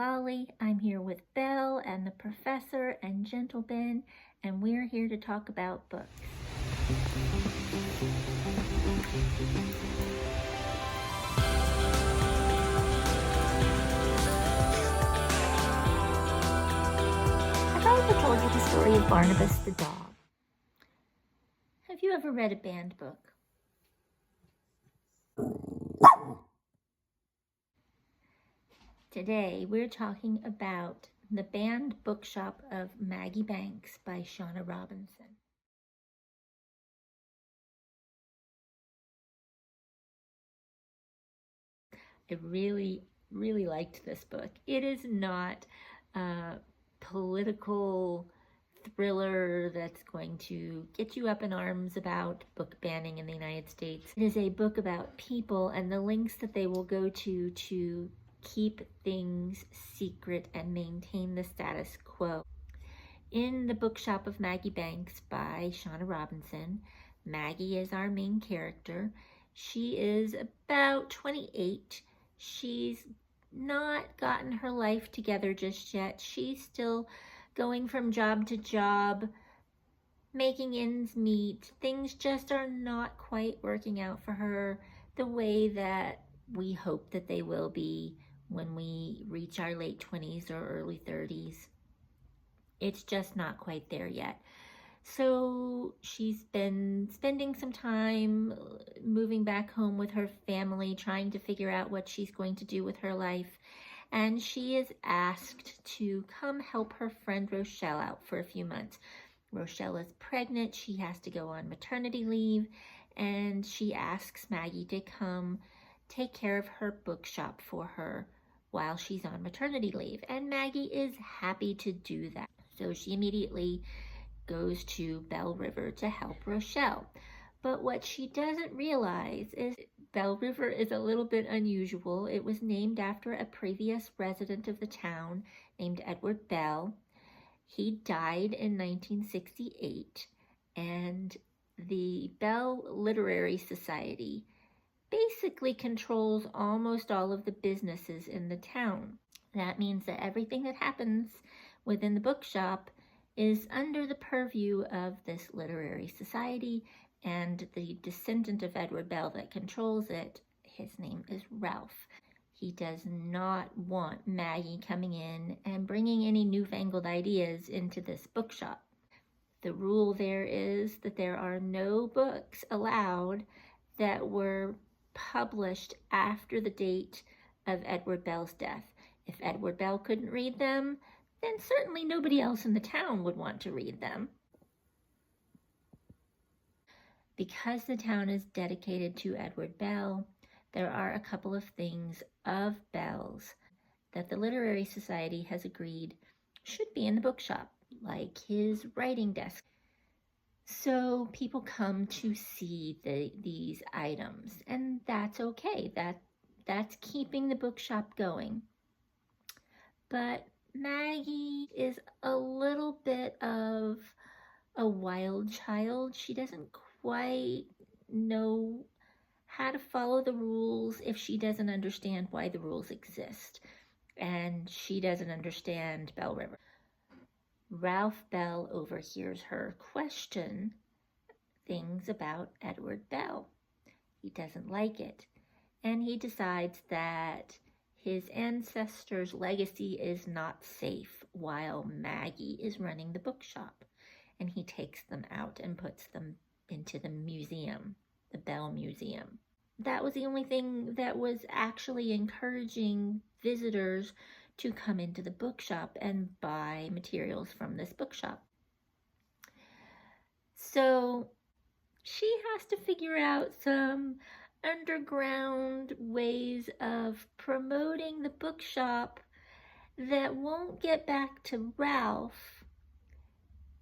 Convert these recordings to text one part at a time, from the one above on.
Lolly. I'm here with Belle and the professor and Gentle Ben, and we're here to talk about books. Have I ever told you the story of Barnabas the dog? Have you ever read a banned book? Today we're talking about The Banned Bookshop of Maggie Banks by Shauna Robinson. I really liked this book. It is not a political thriller that's going to get you up in arms about book banning in the United States. It is a book about people and the lengths that they will go to keep things secret and maintain the status quo. In The Bookshop of Maggie Banks by Shauna Robinson, Maggie is our main character. She is about 28. She's not gotten her life together just yet. She's still going from job to job, making ends meet. Things just are not quite working out for her the way that we hope that they will be when we reach our late 20s or early 30s. It's just not quite there yet. So she's been spending some time moving back home with her family, trying to figure out what she's going to do with her life. And she is asked to come help her friend Rochelle out for a few months. Rochelle is pregnant. She has to go on maternity leave. And she asks Maggie to come take care of her bookshop for her while she's on maternity leave. And Maggie is happy to do that. So she immediately goes to Belle River to help Rochelle. But what she doesn't realize is Belle River is a little bit unusual. It was named after a previous resident of the town named Edward Belle. He died in 1968, and the Belle Literary Society basically controls almost all of the businesses in the town. That means that everything that happens within the bookshop is under the purview of this literary society, and the descendant of Edward Belle that controls it, his name is Ralph. He does not want Maggie coming in and bringing any newfangled ideas into this bookshop. The rule there is that there are no books allowed that were published after the date of Edward Belle's death. If Edward Belle couldn't read them, then certainly nobody else in the town would want to read them. Because the town is dedicated to Edward Belle, there are a couple of things of Belle's that the Literary Society has agreed should be in the bookshop, like his writing desk. So people come to see these items, and that's okay. That's keeping the bookshop going. But Maggie is a little bit of a wild child. She doesn't quite know how to follow the rules if she doesn't understand why the rules exist. And she doesn't understand Belle River. Ralph Belle overhears her question things about Edward Belle. He doesn't like it. And he decides that his ancestors' legacy is not safe while Maggie is running the bookshop. And he takes them out and puts them into the museum, the Belle Museum. That was the only thing that was actually encouraging visitors to come into the bookshop and buy materials from this bookshop. So she has to figure out some underground ways of promoting the bookshop that won't get back to Ralph,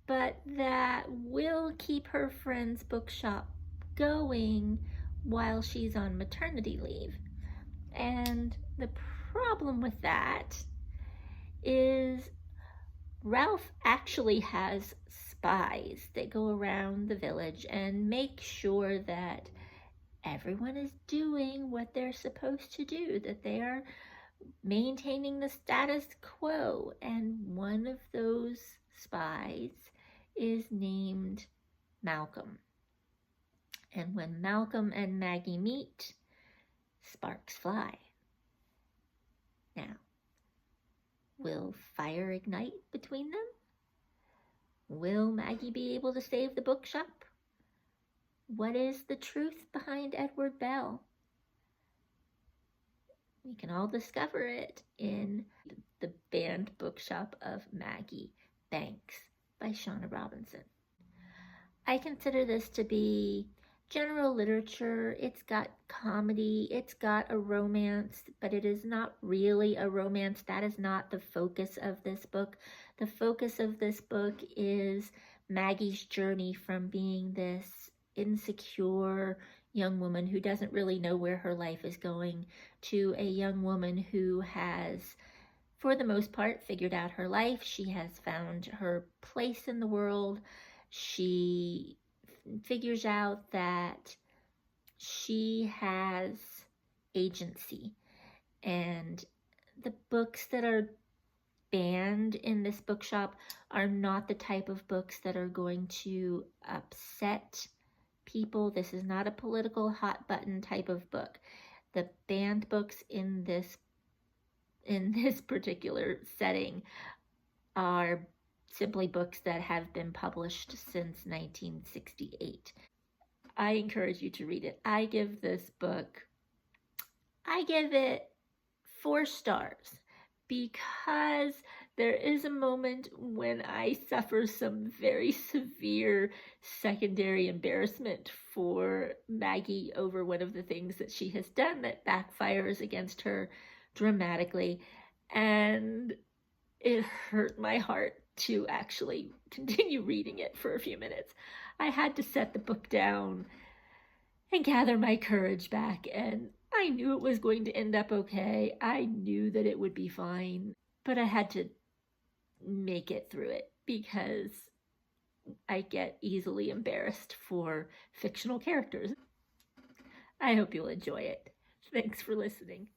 but that will keep her friend's bookshop going while she's on maternity leave. And the problem with that is Ralph actually has spies that go around the village and make sure that everyone is doing what they're supposed to do, that they are maintaining the status quo. And one of those spies is named Malcolm. And when Malcolm and Maggie meet, sparks fly. Now, will fire ignite between them? Will Maggie be able to save the bookshop? What is the truth behind Edward Belle? We can all discover it in The Banned Bookshop of Maggie Banks by Shauna Robinson. I consider this to be general literature. It's got comedy, it's got a romance, but it is not really a romance. That is not the focus of this book. The focus of this book is Maggie's journey from being this insecure young woman who doesn't really know where her life is going to a young woman who has, for the most part, figured out her life. She has found her place in the world. She figures out that she has agency. And the books that are banned in this bookshop are not the type of books that are going to upset people. This is not a political hot button type of book. The banned books in this particular setting are simply books that have been published since 1968. I encourage you to read it. I give it 4 stars because there is a moment when I suffer some very severe secondary embarrassment for Maggie over one of the things that she has done that backfires against her dramatically, and it hurt my heart to actually continue reading it for a few minutes. I had to set the book down and gather my courage back, and I knew it was going to end up okay. I knew that it would be fine, but I had to make it through it because I get easily embarrassed for fictional characters. I hope you'll enjoy it. Thanks for listening.